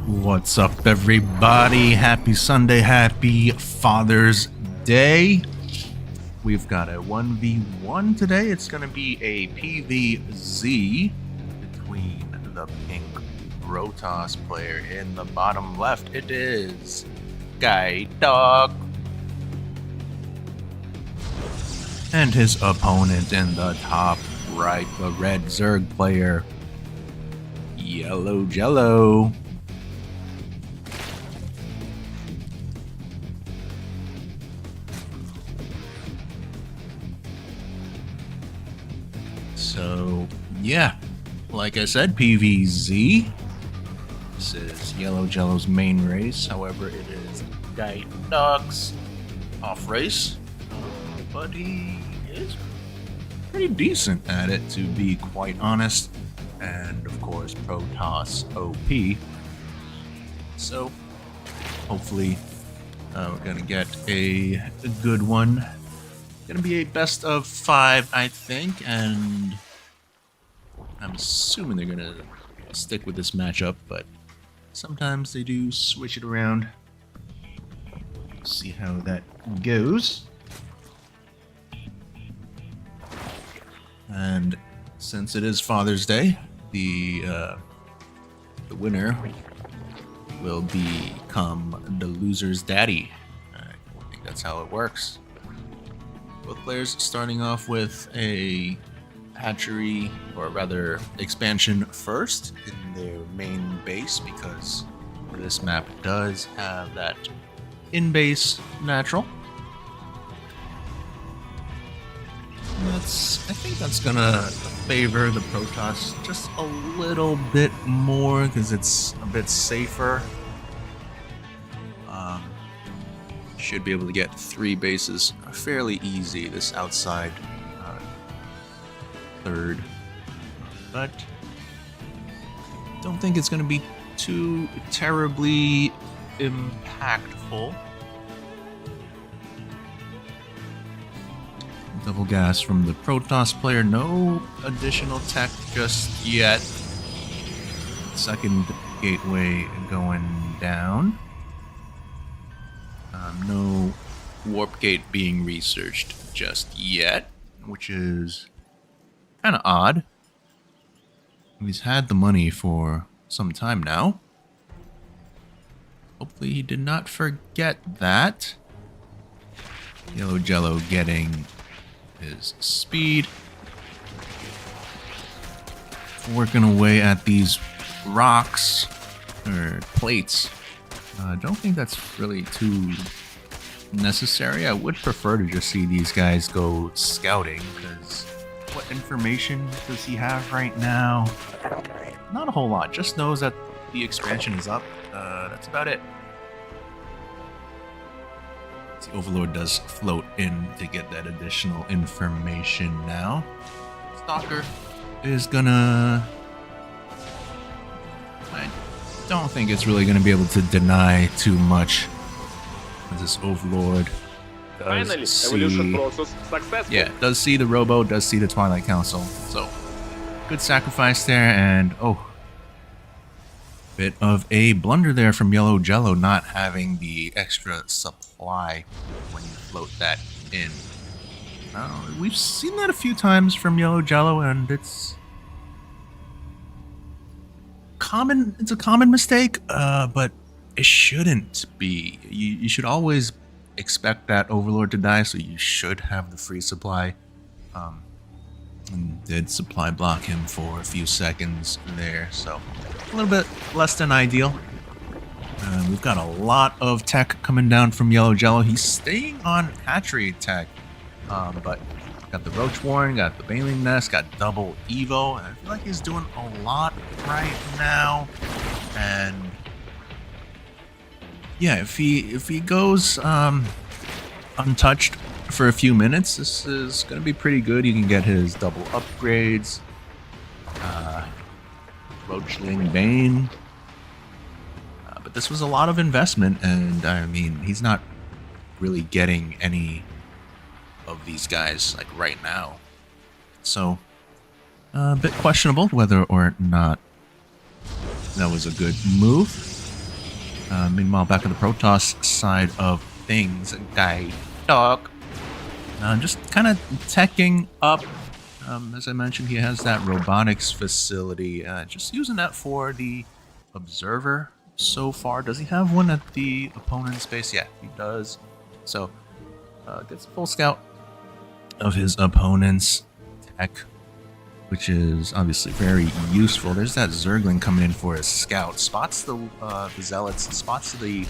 What's up, everybody? Happy Sunday, happy Father's Day. We've got a 1v1 today. It's going to be a PvZ between the pink Rotos player in the bottom left. It is Gaitok and his opponent in the top right, the red Zerg player, yellowjellow. So, yeah, like I said, PvZ. This is yellowjellow's main race. However, it is Gaitok's off race. But he is pretty decent at it, to be quite honest. And, of course, Protoss OP. So, hopefully, we're going to get a good one. Gonna be a best of 5, I think, and I'm assuming they're gonna stick with this matchup, but sometimes they do switch it around. See how that goes. And since it is Father's Day, the winner will become the loser's daddy. I think that's how it works. Both players starting off with a hatchery, or rather expansion first in their main base, because this map does have that in-base natural. I think that's gonna favor the Protoss just a little bit more because it's a bit safer. Should be able to get 3 bases fairly easy, this outside third, but don't think it's going to be too terribly impactful. Double gas from the Protoss player, no additional tech just yet. Second gateway going down. No warp gate being researched just yet, which is kind of odd. He's had the money for some time now. Hopefully he did not forget that. Yellowjellow getting his speed. Working away at these rocks, or plates. I don't think that's really too necessary. I would prefer to just see these guys go scouting, because what information does he have right now? Not a whole lot. Just knows that the expansion is up. That's about it. The Overlord does float in to get that additional information now. Stalker is gonna... I don't think it's really going to be able to deny too much. This Overlord does see the Robo, does see the Twilight Council. So, good sacrifice there, and bit of a blunder there from yellowjellow, not having the extra supply when you float that in. We've seen that a few times from yellowjellow, and it's a common mistake, but it shouldn't be. You should always expect that Overlord to die, so you should have the free supply. And did supply block him for a few seconds there, so a little bit less than ideal. We've got a lot of tech coming down from yellowjellow. He's staying on hatchery tech, but got the Roach Warren, got the Baleen Nest, got double Evo, and I feel like he's doing a lot right now. And yeah, if he goes untouched for a few minutes, this is going to be pretty good. You can get his double upgrades, Roachling Bane, but this was a lot of investment, and I mean, he's not really getting any of these guys like right now. So a bit questionable whether or not that was a good move. Meanwhile, back on the Protoss side of things, Gaitok, just kind of teching up. As I mentioned, he has that robotics facility. Just using that for the observer so far. Does he have one at the opponent's base? Yeah, he does. So, gets a full scout of his opponent's tech, which is obviously very useful. There's that Zergling coming in for his scout. Spots the Zealots, spots the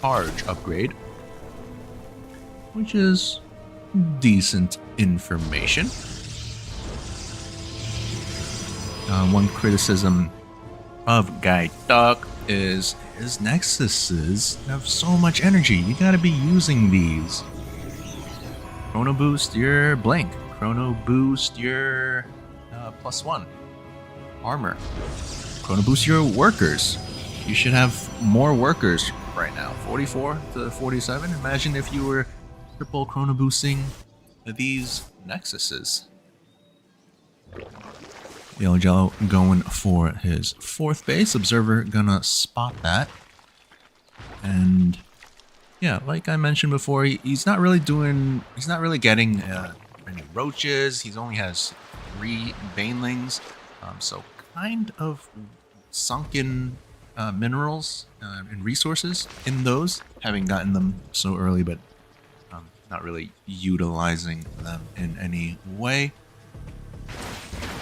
charge upgrade, which is decent information. One criticism of Gaitok is his nexuses have so much energy. You gotta be using these. Chrono boost your blink. Chrono boost your +1 armor. Chrono boost your workers. You should have more workers right now. 44 to 47. Imagine if you were triple chrono boosting these nexuses. Yellowjellow going for his 4th base. Observer gonna spot that. And yeah, like I mentioned before, he's not really getting any roaches. He only has 3 banelings. So kind of sunken minerals and resources in those, having gotten them so early, but not really utilizing them in any way.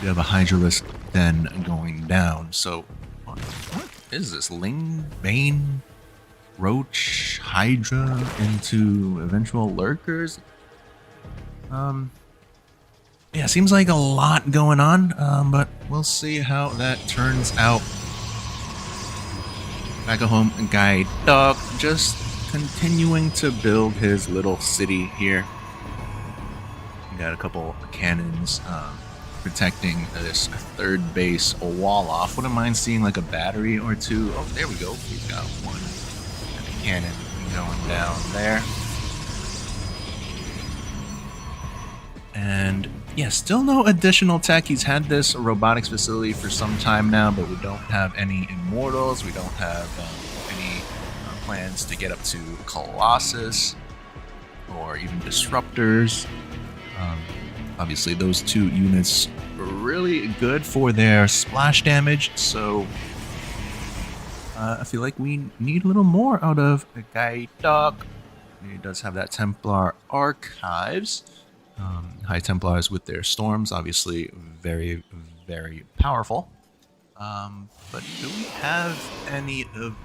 We have a Hydralisk then going down. So what is this? Ling, Bane, Roach, Hydra into eventual lurkers? Yeah, seems like a lot going on, but we'll see how that turns out. Back at home, Gaitok just continuing to build his little city here. Got a couple cannons protecting this 3rd base wall off. Wouldn't mind seeing like a battery or 2. Oh, there we go. We've got 1 cannon going down there. And yeah, still no additional tech. He's had this robotics facility for some time now, but we don't have any Immortals. We don't have any plans to get up to Colossus or even Disruptors. Obviously, those 2 units are really good for their splash damage, so I feel like we need a little more out of Gaitok. He does have that Templar Archives. High Templars with their storms, obviously very, very powerful. But do we have any of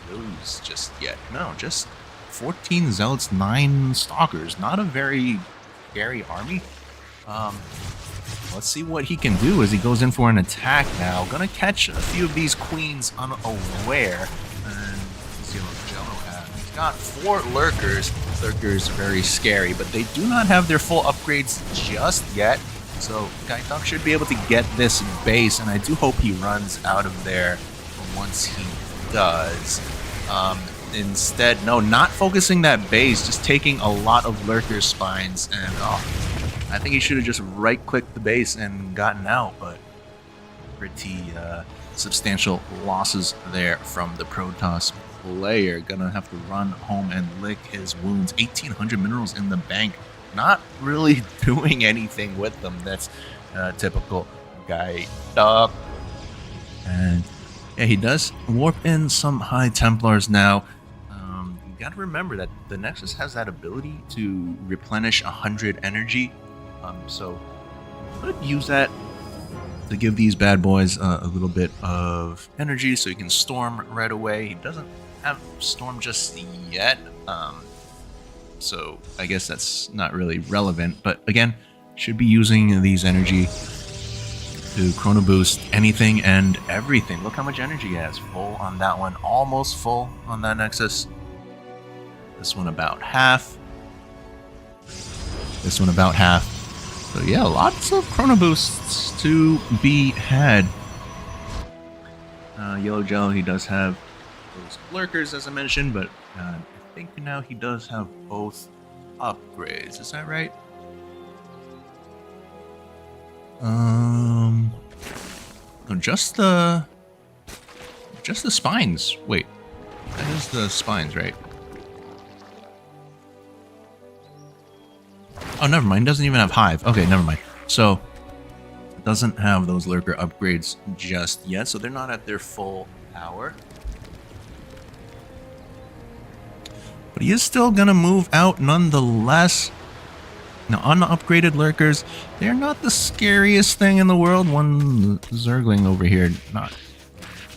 those just yet? No, just 14 Zealots, 9 Stalkers. Not a very scary army. Let's see what he can do as he goes in for an attack now. Gonna catch a few of these queens unaware. And yellowjellow he's got 4 lurkers. Lurkers are very scary, but they do not have their full upgrades just yet. So Gaitok should be able to get this base, and I do hope he runs out of there once he does. Instead, no, not focusing that base, just taking a lot of lurker spines, and I think he should have just right-clicked the base and gotten out, but pretty substantial losses there from the Protoss player. Gonna have to run home and lick his wounds. 1,800 minerals in the bank. Not really doing anything with them. That's typical Gaitok. And yeah, he does warp in some High Templars now. You gotta remember that the Nexus has that ability to replenish 100 energy. So could use that to give these bad boys a little bit of energy so he can storm right away. He doesn't have storm just yet, so I guess that's not really relevant, but again, should be using these energy to chrono boost anything and everything. Look how much energy he has. Full on that one, almost full on that Nexus. This one about half. This one about half. So yeah, lots of chrono boosts to be had. Yellowjellow, he does have those lurkers, as I mentioned, but I think now he does have both upgrades. Is that right? No, just the spines. Wait, That is the spines, right? Oh, never mind. It doesn't even have hive. Okay, never mind. So, it doesn't have those lurker upgrades just yet, so they're not at their full power. But he is still gonna move out nonetheless. Now, on the upgraded lurkers, they're not the scariest thing in the world. One Zergling over here, not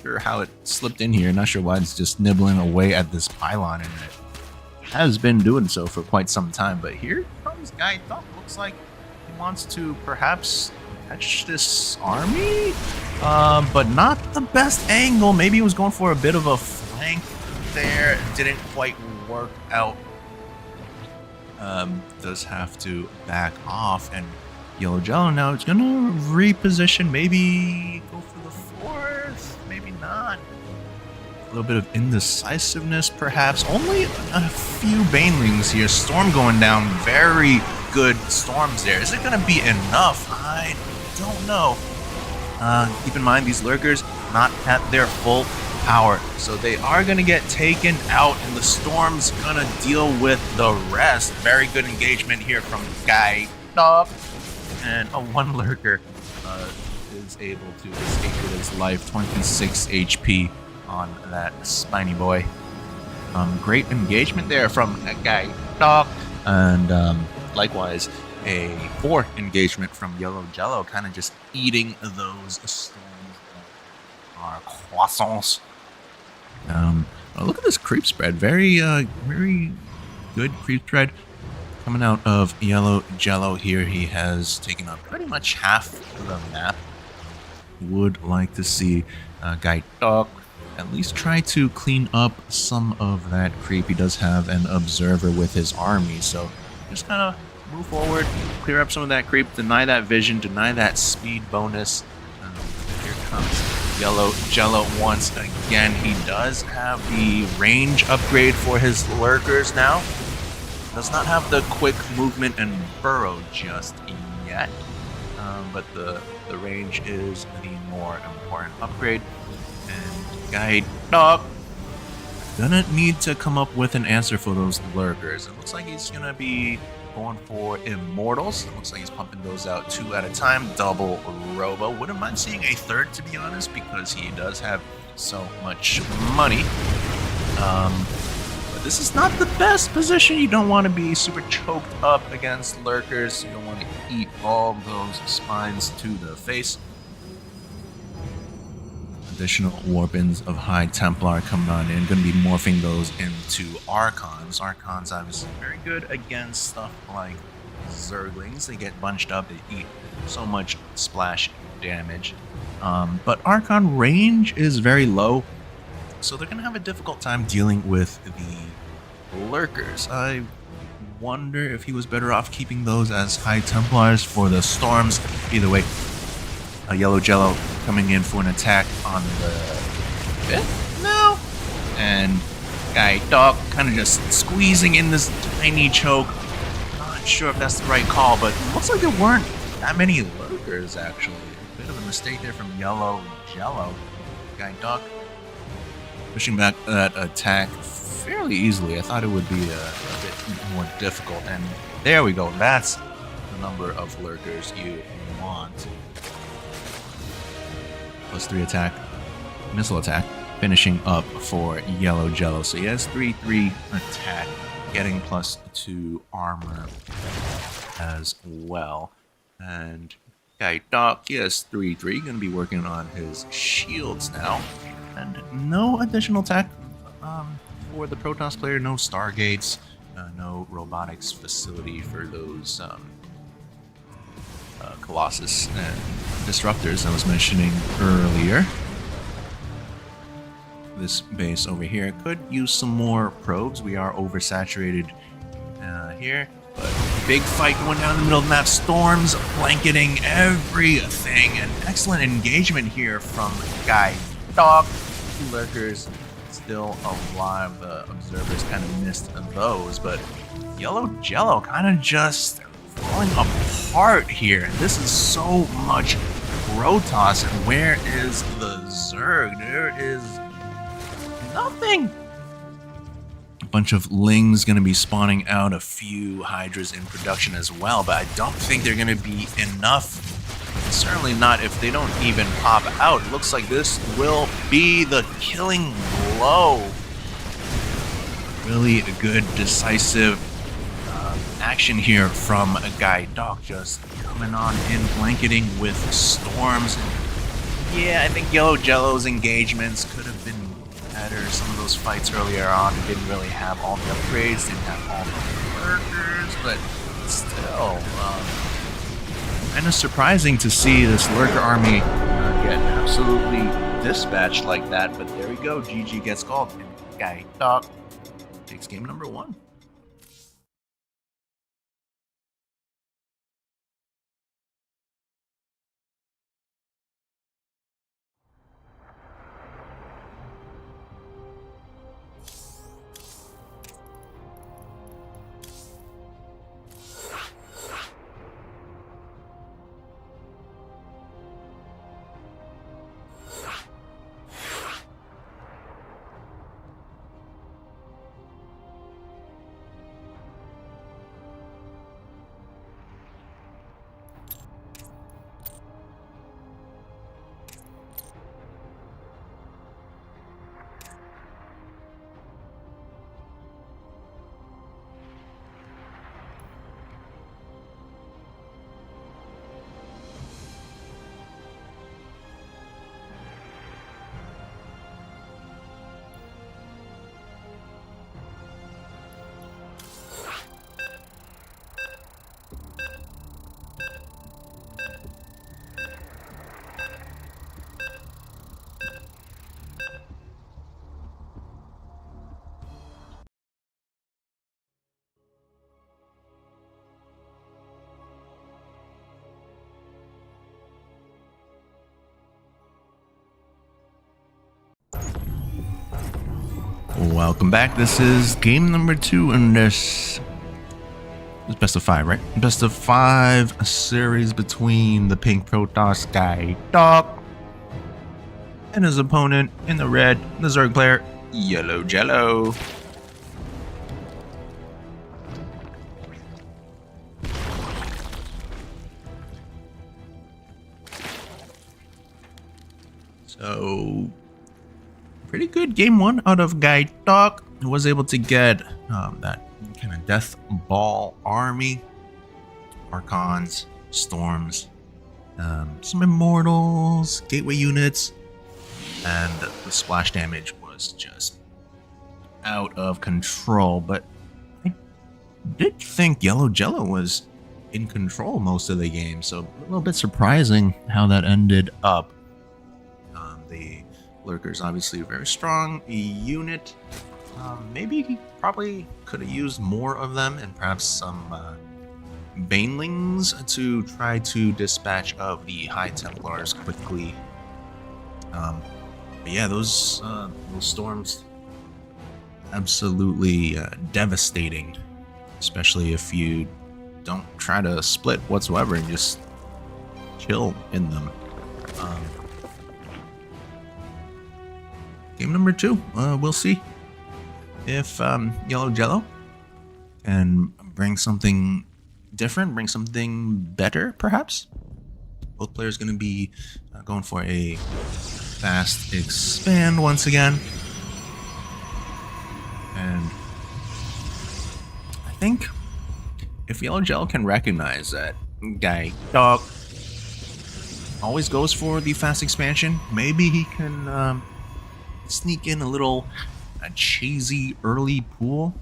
sure how it slipped in here. Not sure why it's just nibbling away at this pylon, and it has been doing so for quite some time. But here comes Gaitok. Looks like he wants to perhaps catch this army, but not the best angle. Maybe he was going for a bit of a flank there. It didn't quite work out. Does have to back off, and yellowjellow now it's gonna reposition, maybe go for the fourth, maybe not. A little bit of indecisiveness perhaps. Only a few banelings here. Storm going down, very good storms there. Is it gonna be enough? I don't know. Keep in mind these lurkers not at their full power, so they are gonna get taken out, and the storm's gonna deal with the rest. Very good engagement here from Gaitok, and a one lurker is able to escape with his life. 26 HP on that spiny boy. Great engagement there from Gaitok, and likewise a 4 engagement from yellowjellow, kind of just eating those storms that are croissants. Look at this creep spread. Very good creep spread coming out of yellowjellow here. He has taken up pretty much half the map. Would like to see Gaitok at least try to clean up some of that creep. He does have an observer with his army, so just kind of move forward, clear up some of that creep, deny that vision, deny that speed bonus. Here comes yellowjellow once again. He does have the range upgrade for his lurkers now. Does not have the quick movement and burrow just yet, but the range is the more important upgrade. And Gaitok gonna need to come up with an answer for those lurkers. It looks like he's gonna be going for immortals. It looks like he's pumping those out 2 at a time. Double robo. Wouldn't mind seeing a third, to be honest, because he does have so much money. But this is not the best position. You don't want to be super choked up against lurkers. You don't want to eat all those spines to the face. Additional warpins of High Templar coming on in. Going to be morphing those into Archons. Archons obviously very good against stuff like Zerglings. They get bunched up. They eat so much splash damage. But Archon range is very low, so they're going to have a difficult time dealing with the lurkers. I wonder if he was better off keeping those as High Templars for the storms. Either way, a yellowjellow coming in for an attack on the 5th now, and Gaitok kind of just squeezing in this tiny choke. Not sure if that's the right call, but it looks like there weren't that many lurkers actually. A bit of a mistake there from yellowjellow. Gaitok pushing back that attack fairly easily. I thought it would be a bit more difficult, and there we go. That's the number of lurkers you want. +3 attack, missile attack, finishing up for yellowjellow. So he has 3/3 attack, getting +2 armor as well. And Gaitok, he has 3/3, going to be working on his shields now. And no additional tech for the Protoss player, no Stargates, no robotics facility for those Colossus and Disruptors I was mentioning earlier. This base over here could use some more probes. We are oversaturated here, but big fight going down in the middle of the map. Storms blanketing everything, and excellent engagement here from Gaitok. Lurkers still alive. The observers kind of missed those, but yellowjellow kind of just falling apart here. This is so much Protoss, and where is the Zerg? There is nothing. bunch of lings going to be spawning out, a few hydras in production as well, but I don't think they're going to be enough. Certainly not if they don't even pop out. It looks like this will be the killing blow. Really a good, decisive action here from Gaitok, just coming on in, blanketing with storms. Yeah, I think yellowjellow's engagements could have been better. Some of those fights earlier on didn't really have all the upgrades, didn't have all the lurkers, but still, kind of surprising to see this lurker army get absolutely dispatched like that. But there we go, GG gets called, and Gaitok takes game number 1. Welcome back. This is game number 2 in this best of 5, right? Best of 5 series between the pink Protoss Gaitok and his opponent in the red, the Zerg player, yellowjellow. So, pretty good game 1 out of Gaitok. Was able to get that kind of death ball army, Archons, Storms, some Immortals, Gateway units, and the splash damage was just out of control. But I did think yellowjellow was in control most of the game, so a little bit surprising how that ended up. The lurkers obviously a very strong unit. Maybe he probably could have used more of them, and perhaps some banelings to try to dispatch of the High Templars quickly. But yeah, those storms absolutely devastating, especially if you don't try to split whatsoever and just chill in them. Game number 2, we'll see if yellowjellow can bring something different, bring something better, perhaps. Both players going to be going for a fast expand once again. And I think if yellowjellow can recognize that Gaitok always goes for the fast expansion, maybe he can sneak in a little cheesy early pool.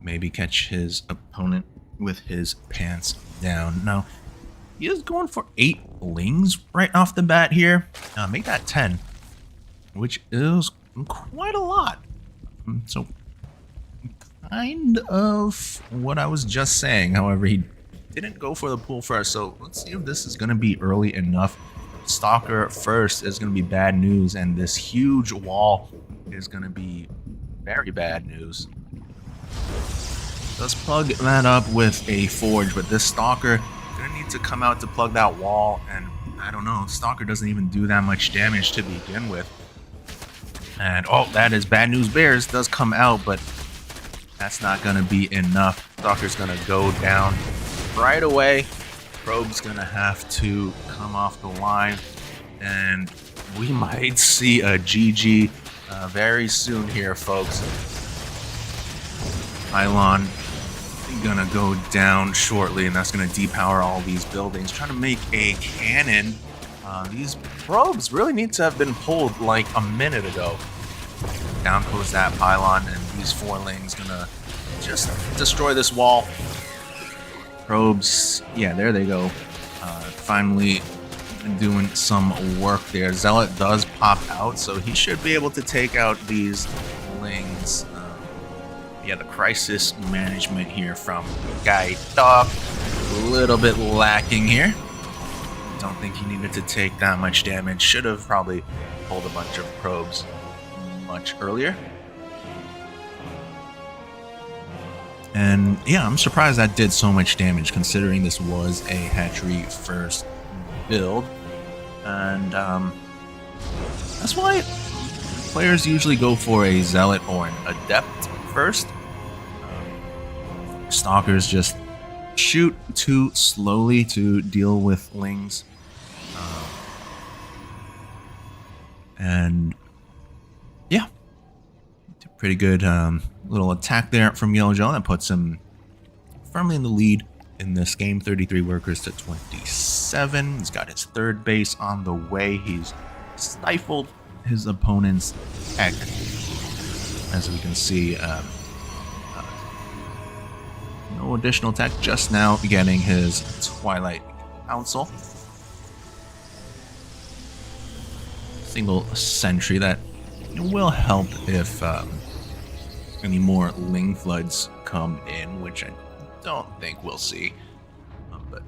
Maybe catch his opponent with his pants down. Now, he is going for 8 lings right off the bat here. Make that 10, which is quite a lot. So, kind of what I was just saying. However, he didn't go for the pool first. So, let's see if this is going to be early enough. Stalker first is going to be bad news, and this huge wall is going to be very bad news. Let's plug that up with a forge, but this Stalker going to need to come out to plug that wall, and I don't know, Stalker doesn't even do that much damage to begin with. And oh, that is bad news bears does come out, but that's not gonna be enough. Stalker's gonna go down right away. Probe's gonna have to come off the line, and we might see a GG very soon here, folks. Pylon gonna go down shortly, and that's gonna depower all these buildings. Trying to make a cannon. These probes really need to have been pulled like a minute ago. Down goes that pylon, and these 4 lings gonna just destroy this wall. Probes, yeah, there they go. Finally doing some work there. Zealot does pop out, so he should be able to take out these lings. Yeah, the crisis management here from Gaitok, a little bit lacking here. Don't think he needed to take that much damage. Should have probably pulled a bunch of probes much earlier. And yeah, I'm surprised that did so much damage considering this was a hatchery first build. And that's why players usually go for a zealot or an adept first. Stalkers just shoot too slowly to deal with lings. And yeah, pretty good little attack there from yellowjellow that puts him firmly in the lead in this game. 33 workers to 27. He's got his 3rd base on the way. He's stifled his opponent's tech, as we can see. No additional tech, just now getting his Twilight Council. Single sentry that will help if any more ling floods come in, which I don't think we'll see. But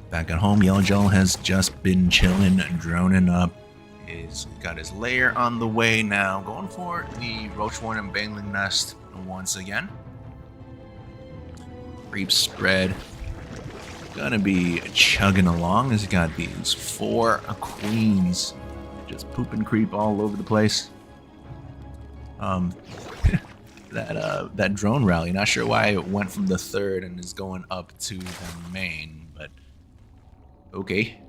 back at home, yellowjellow has just been chilling, droning up. He's got his lair on the way now, going for the Roachborn and Baneling nest once again. Creep spread gonna be chugging along. He's got these 4 queens just poop and creep all over the place. That drone rally, not sure why it went from the 3rd and is going up to the main, but okay.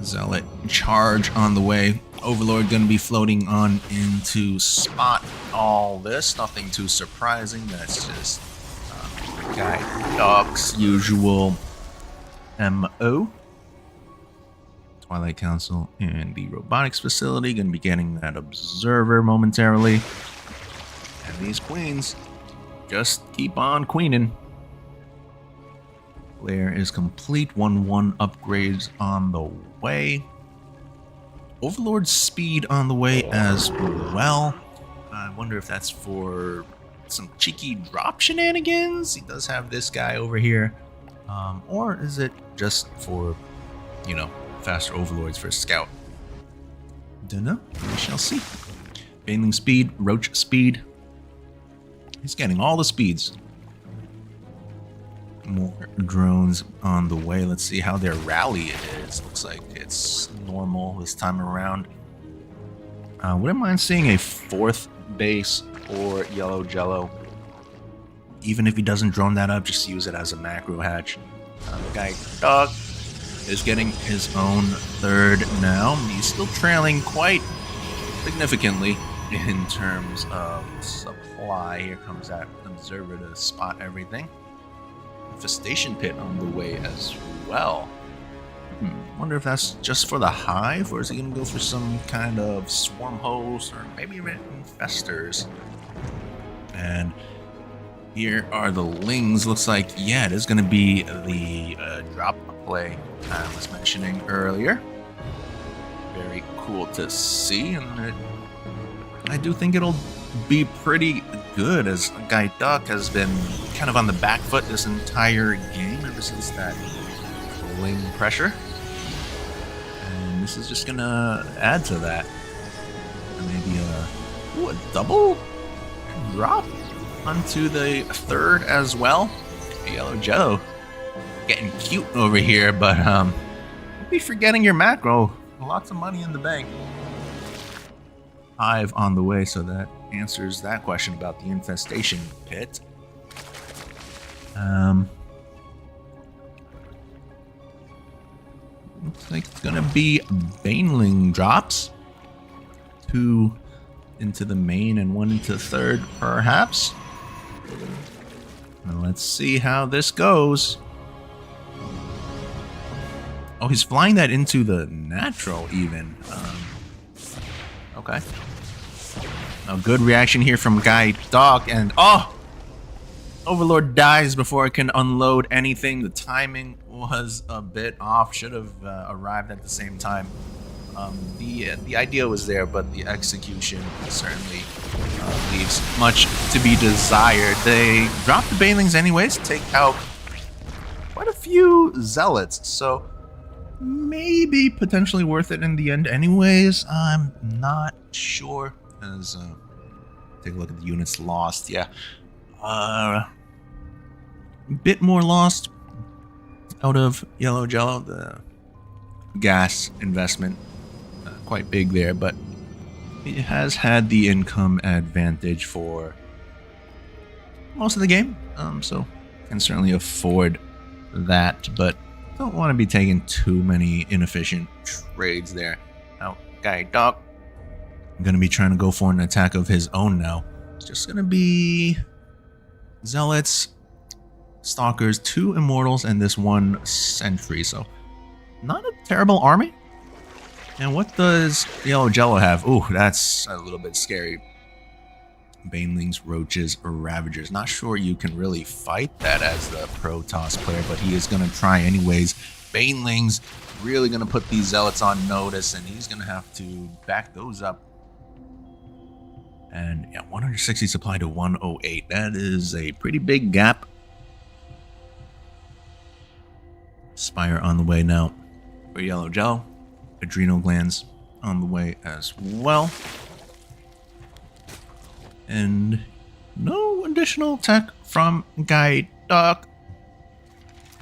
Zealot charge on the way. Overlord gonna be floating on in to spot all this. Nothing too surprising. That's just Gaitok's usual MO. Twilight Council and the robotics facility gonna be getting that observer momentarily. And these queens just keep on queening. Lair is complete. 1-1 upgrades on the way. Overlord speed on the way as well. I wonder if that's for some cheeky drop shenanigans. He does have this guy over here. Or is it just for, you know, faster overlords for a scout? Dunno. We shall see. Baneling speed, Roach speed. He's getting all the speeds. More drones on the way. Let's see how their rally is. Looks like it's normal this time around. Wouldn't mind seeing a 4th base for yellowjellow. Even if he doesn't drone that up, just use it as a macro hatch. Gaitok is getting his own 3rd now. He's still trailing quite significantly in terms of supply. Here comes that observer to spot everything. Infestation pit on the way as well. Wonder if that's just for the hive, or is he gonna go for some kind of swarm host, or maybe even infestors? And here are the lings. Looks like, yeah, it is gonna be the drop play I was mentioning earlier. Very cool to see, and I do think it'll be pretty good, as Gaitok has been kind of on the back foot this entire game ever since that ling pressure. And this is just gonna add to that. Maybe a double drop onto the 3rd as well. Yellowjellow getting cute over here, but be forgetting your macro. Lots of money in the bank. Hive on the way, so that answers that question about the infestation pit. Looks like it's gonna be Baneling drops. 2 into the main and 1 into the third, perhaps. Now let's see how this goes. Oh, he's flying that into the natural even. Okay. A good reaction here from Gaitok, and oh! Overlord dies before I can unload anything. The timing was a bit off. Should have arrived at the same time. The idea was there, but the execution certainly leaves much to be desired. They drop the Banelings anyways, take out quite a few Zealots, so maybe potentially worth it in the end anyways. I'm not sure. As take a look at the units lost. Yeah. A bit more lost out of yellowjellow. The gas investment quite big there, but it has had the income advantage for most of the game, so can certainly afford that, but don't want to be taking too many inefficient trades there. Now, Gaitok going to be trying to go for an attack of his own now. It's just going to be Zealots, Stalkers, 2 Immortals, and this 1 Sentry. So, not a terrible army. And what does yellowjellow have? Ooh, that's a little bit scary. Banelings, Roaches, or Ravagers. Not sure you can really fight that as the Protoss player, but he is going to try anyways. Banelings really going to put these Zealots on notice, and he's going to have to back those up. And yeah, 160 supply to 108. That is a pretty big gap. Spire on the way now for yellowjellow. Adrenal glands on the way as well. And no additional tech from Gaitok. I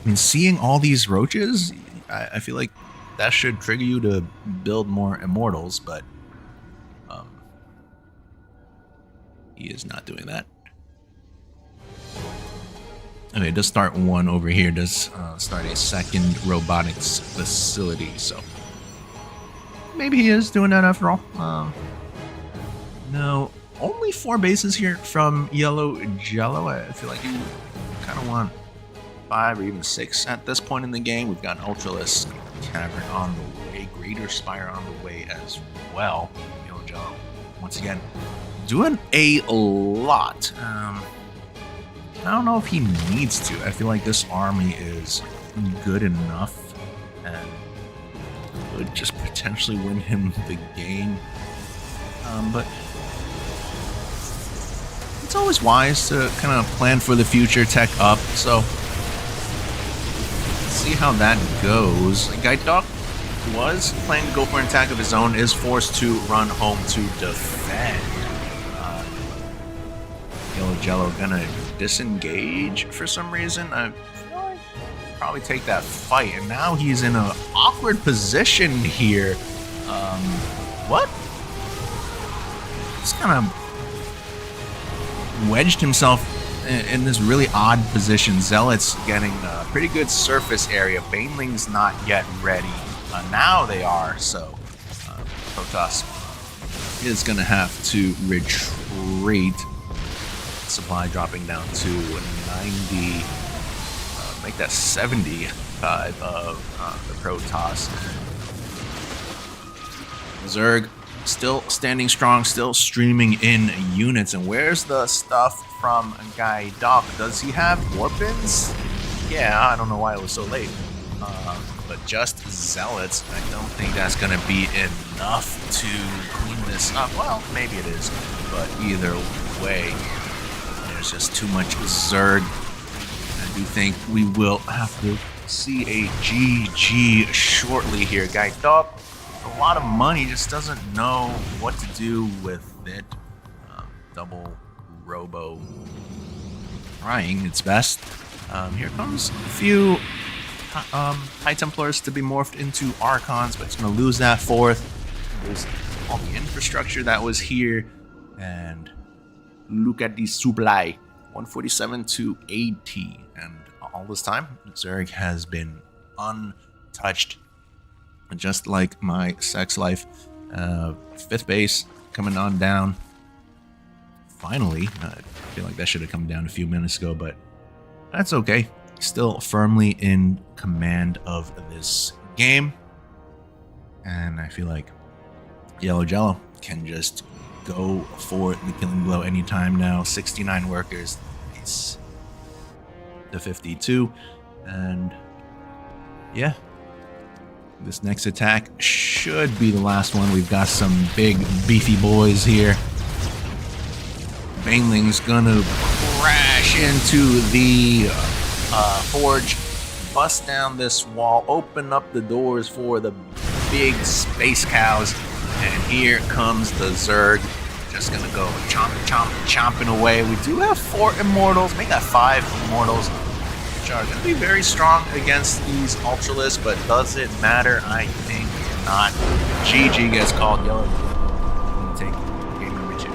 mean, seeing all these roaches, I feel like that should trigger you to build more Immortals, but he is not doing that. Okay, it does start 1 over here. Does start a second robotics facility, so maybe he is doing that after all. No, only 4 bases here from yellowjellow. I feel like you kind of want 5 or even 6 at this point in the game. We've got an Ultralisk Cavern on the way, Greater Spire on the way as well. Yellowjellow, once again, doing a lot. I don't know if he needs to. I feel like this army is good enough and would just potentially win him the game. But it's always wise to kind of plan for the future, tech up. So let's see how that goes. Gaitok was planning to go for an attack of his own, is forced to run home to defend. Yellowjellow gonna disengage for some reason. I feel like probably take that fight, and now he's in an awkward position here. What? He's kind of wedged himself in this really odd position. Zealots getting a pretty good surface area. Baneling's not yet ready. Now they are, so Protoss is gonna have to retreat. Supply dropping down to 90, make that 75 of the Protoss. Zerg still standing strong, still streaming in units. And where's the stuff from Gaitok? Does he have weapons? Yeah, I don't know why it was so late. But just Zealots, I don't think that's going to be enough to clean this up. Well, maybe it is, but either way, there's just too much Zerg. I do think we will have to see a GG shortly here. Gaitok, a lot of money, just doesn't know what to do with it. Double Robo trying its best. Here comes a few High Templars to be morphed into Archons, but it's going to lose that 4th. Lose all the infrastructure that was here. And look at the supply. 147 to 80. And all this time, Zerg has been untouched. Just like my sex life. 5th base coming on down. Finally. I feel like that should have come down a few minutes ago, but that's okay. Still firmly in command of this game. And I feel like yellowjellow can just go for the killing blow anytime now. 69 workers. It's the 52. And yeah. This next attack should be the last one. We've got some big beefy boys here. Baneling's gonna crash into the forge, bust down this wall, open up the doors for the big space cows, and here comes the Zerg. Just gonna go chomping away. We do have 4 immortals, make that 5 immortals, which are gonna be very strong against these ultralists, but does it matter? I think not. GG gets called yellow. Take game number 2.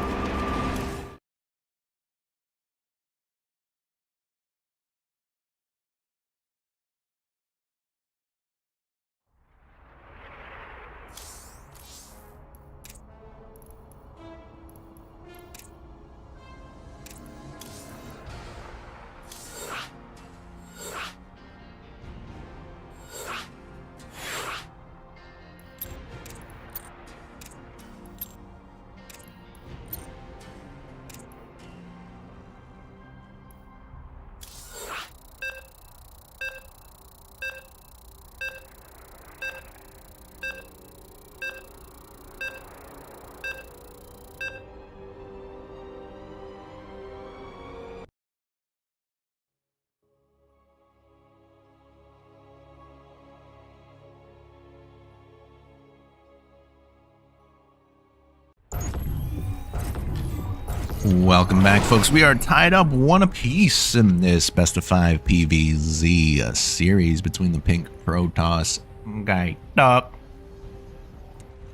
Welcome back, folks. We are tied up 1 apiece in this best of 5 PvZ series between the pink Protoss Gaitok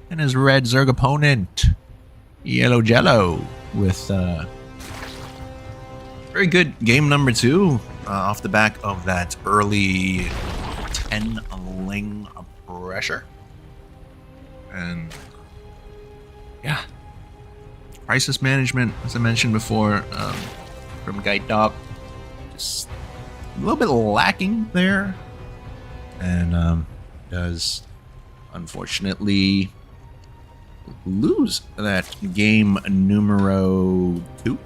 and his red Zerg opponent, yellowjellow, with very good game number 2 off the back of that early 10-ling pressure. And yeah. Crisis management, as I mentioned before, from Gaitok, just a little bit lacking there, and does unfortunately lose that game numero 2.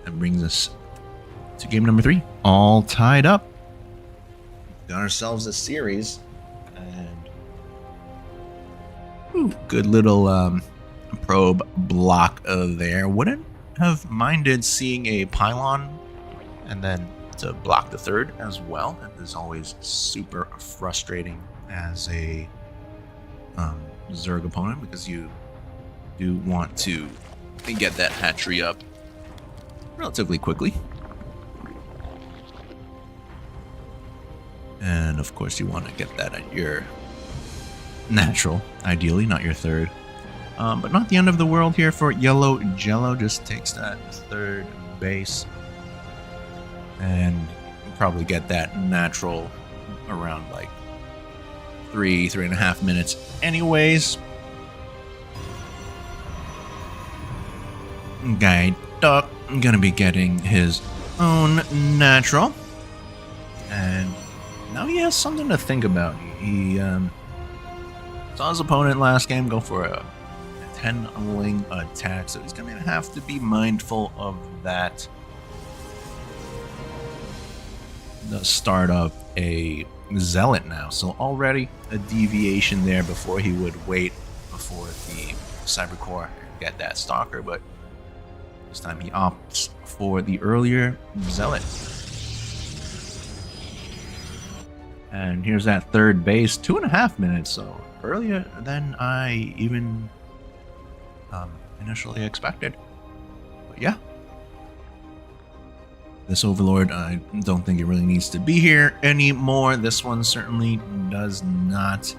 That brings us to game number 3, all tied up. Got ourselves a series. Ooh, good little probe block there. Wouldn't have minded seeing a pylon and then to block the 3rd as well. That is always super frustrating as a Zerg opponent, because you do want to get that hatchery up relatively quickly. And of course you want to get that at your natural, ideally, not your 3rd. But not the end of the world here for yellowjellow. Just takes that 3rd base. And probably get that natural around like 3.5 minutes anyways. Gaitok gonna be getting his own natural. And now he has something to think about. He saw his opponent last game go for a 10-ling attack, so he's going to have to be mindful of that. The start of a zealot now, so already a deviation there before he would wait before the cybercore and get that stalker, but this time he opts for the earlier zealot. And here's that 3rd base, 2.5 minutes, so earlier than I even initially expected. But yeah. This Overlord, I don't think it really needs to be here anymore. This one certainly does not.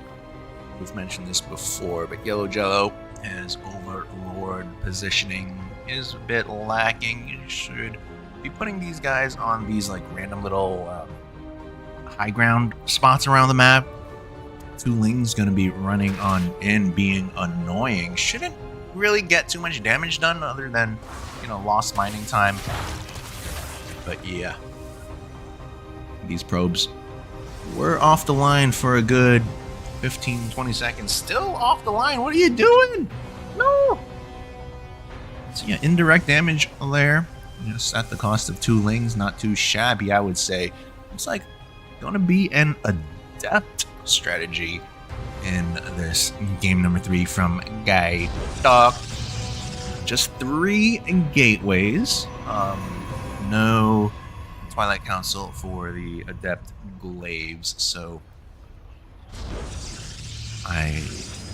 We've mentioned this before, but yellowjellow, his Overlord positioning is a bit lacking. You should be putting these guys on these like random little high ground spots around the map. Two Lings gonna be running on in, being annoying. Shouldn't really get too much damage done other than, you know, lost mining time. But yeah, these probes were off the line for a good 15-20 seconds. Still off the line. What are you doing? No. So yeah, indirect damage there. Just at the cost of 2 Lings. Not too shabby, I would say. It's like gonna be an adept strategy in this game number 3 from Gaitok. Just 3 gateways. No Twilight Council for the adept glaives, so I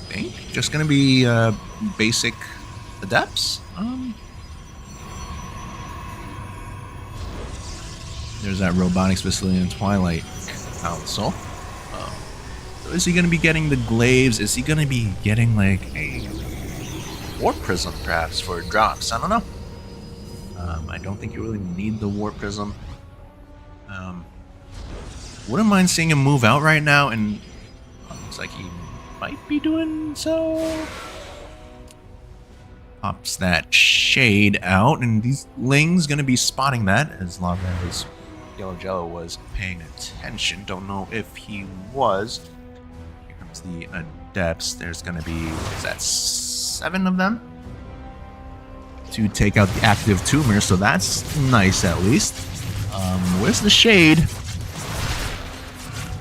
think just gonna be basic adepts. There's that robotics facility in Twilight Council. So is he gonna be getting the glaives? Is he gonna be getting like a warp prism perhaps for drops? I don't know. I don't think you really need the warp prism. Wouldn't mind seeing him move out right now, and looks like he might be doing so. Pops that shade out, and these Lings gonna be spotting that as long as yellowjellow was paying attention. Don't know if he was. Here comes the adepts. There's gonna be, is that 7 of them to take out the active tumor, so that's nice at least. Where's the shade?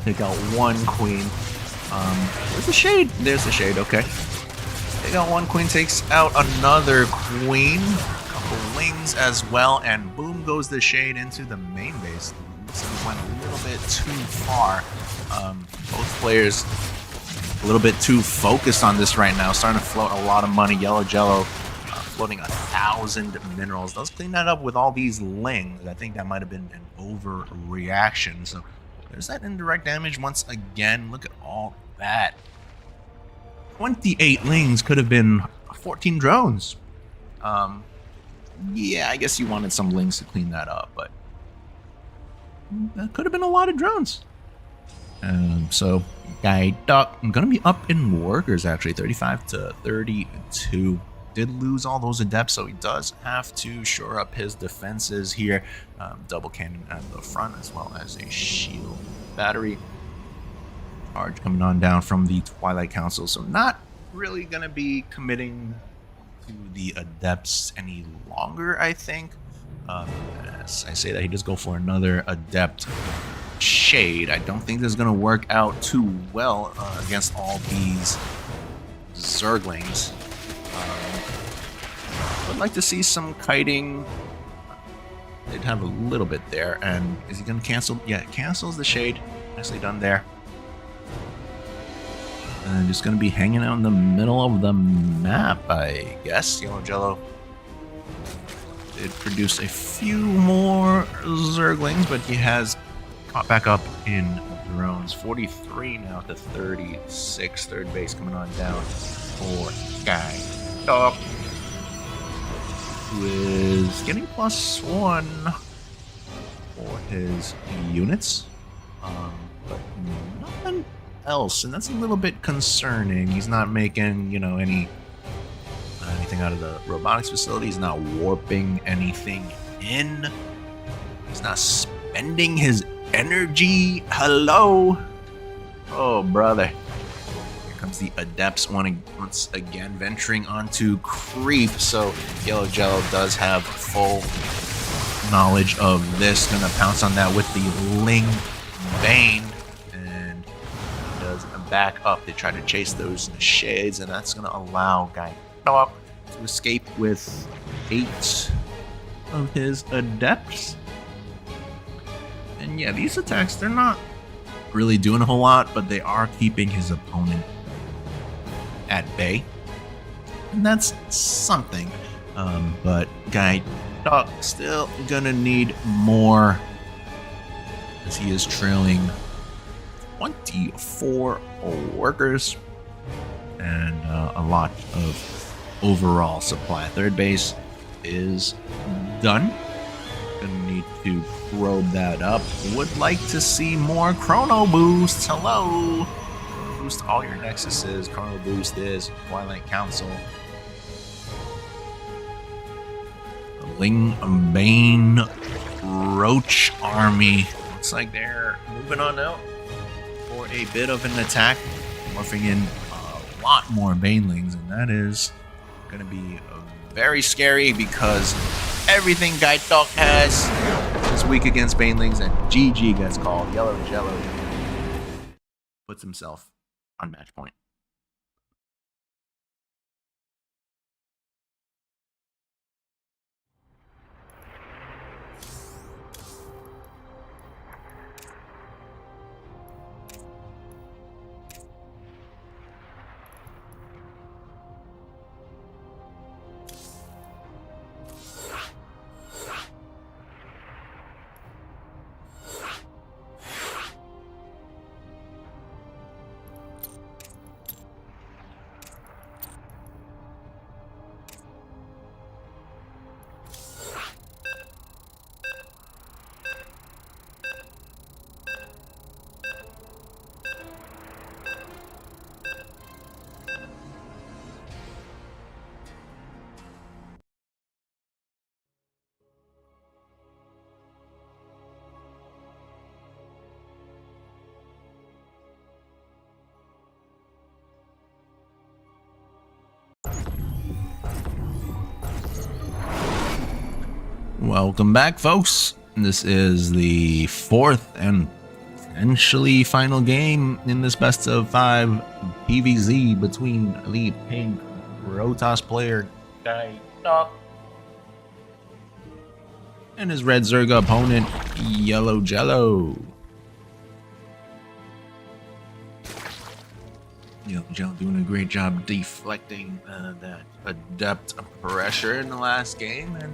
Take out 1 queen. Where's the shade? There's the shade, okay. Take out 1 queen, takes out another queen. A couple Lings as well, and boom goes the shade into the main base. So we went a little bit too far. Both players a little bit too focused on this right now, starting to float a lot of money. yellowjellow floating 1,000 minerals. Let's clean that up with all these Lings. I think that might have been an overreaction. So there's that indirect damage once again. Look at all that. 28 Lings could have been 14 drones. Yeah, I guess you wanted some Lings to clean that up, but that could have been a lot of drones. So Gaitok, I'm gonna be up in workers actually, 35 to 32. Did lose all those adepts, so he does have to shore up his defenses here. Double cannon at the front, as well as a shield battery. Charge coming on down from the Twilight Council, so not really gonna be committing to the adepts any longer, I think. As I say that, he does go for another adept shade. I don't think this is gonna work out too well against all these Zerglings. Would like to see some kiting. They'd have a little bit there. And is he going to cancel? Yeah, it cancels the shade. Nicely done there. And just going to be hanging out in the middle of the map, I guess. yellowjellow did produce a few more Zerglings, but he has caught back up in drones. 43 now to 36. Third base coming on down for Gaitok, who is getting +1 for his units, but nothing else, and that's a little bit concerning. He's not making, you know, anything out of the robotics facility. He's not warping anything in. He's not spending his energy. Hello? Oh, brother. Comes the adepts once again venturing onto creep, so yellowjellow does have full knowledge of this. Gonna pounce on that with the Ling Bane, and does back up. They try to chase those shades, and that's gonna allow Gaitok to escape with 8 of his adepts. And yeah, these attacks, they're not really doing a whole lot, but they are keeping his opponent at bay, and that's something. But Gaitok Gaitok still gonna need more, as he is trailing 24 workers and a lot of overall supply. Third base is done. Gonna need to probe that up. Would like to see more chrono boosts. Hello. Boost all your nexuses. Chrono boost is Twilight Council. The Ling Bane Roach Army. Looks like they're moving on out for a bit of an attack, morphing in a lot more Banelings, and that is gonna be very scary because everything Gaitok has is weak against Banelings, and GG gets called. yellowjellow puts himself on match point. Welcome back, folks. This is the fourth and potentially final game in this best of 5 PvZ between the pink Rotos player Gaitok and his red Zerga opponent yellowjellow. yellowjellow doing a great job deflecting that adept pressure in the last game and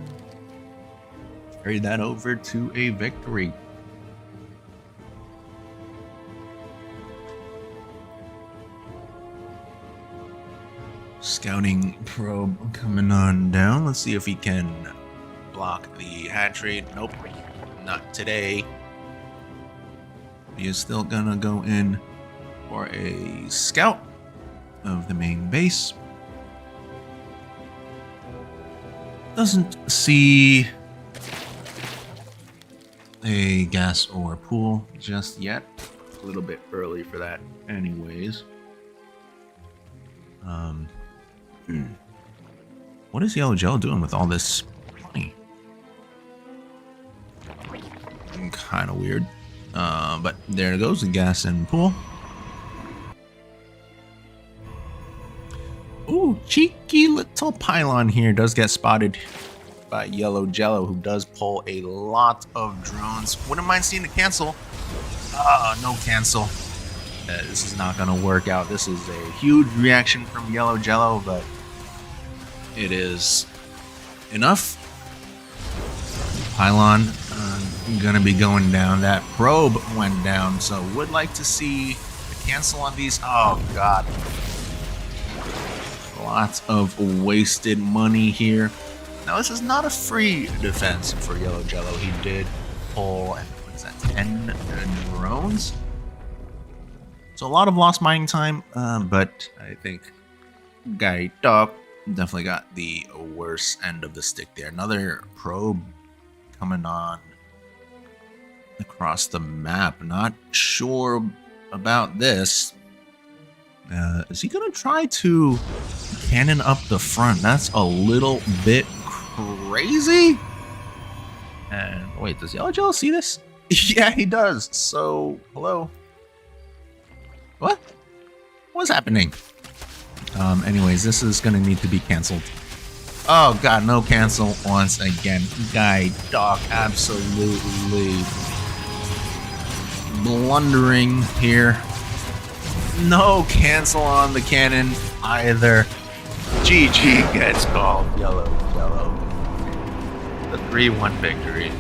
carry that over to a victory. Scouting probe coming on down. Let's see if he can block the hatchery. Nope, not today. He is still gonna go in for a scout of the main base. Doesn't see a gas or pool just yet. A little bit early for that anyways. What is yellowjellow doing with all this money? Kind of weird. But there goes the gas and pool. Ooh, cheeky little pylon here does get spotted by yellowjellow, who does pull a lot of drones. Wouldn't mind seeing a cancel. No cancel. This is not gonna work out. This is a huge reaction from yellowjellow, but it is enough. Pylon gonna be going down. That probe went down, so would like to see a cancel on these. Oh god, lots of wasted money here. Now this is not a free defense for yellowjellow. He did pull, what is that, 10 drones? So a lot of lost mining time, but I think Gaitok definitely got the worst end of the stick there. Another probe coming on across the map. Not sure about this. Is he gonna try to cannon up the front? That's a little bit crazy. And wait, does yellowjellow see this? Yeah, he does. So hello. What? What's happening? Anyways, this is gonna need to be canceled. Oh god, no cancel once again. Gaitok absolutely blundering here. No cancel on the cannon either. GG gets called. yellowjellow. the 3-1 victory.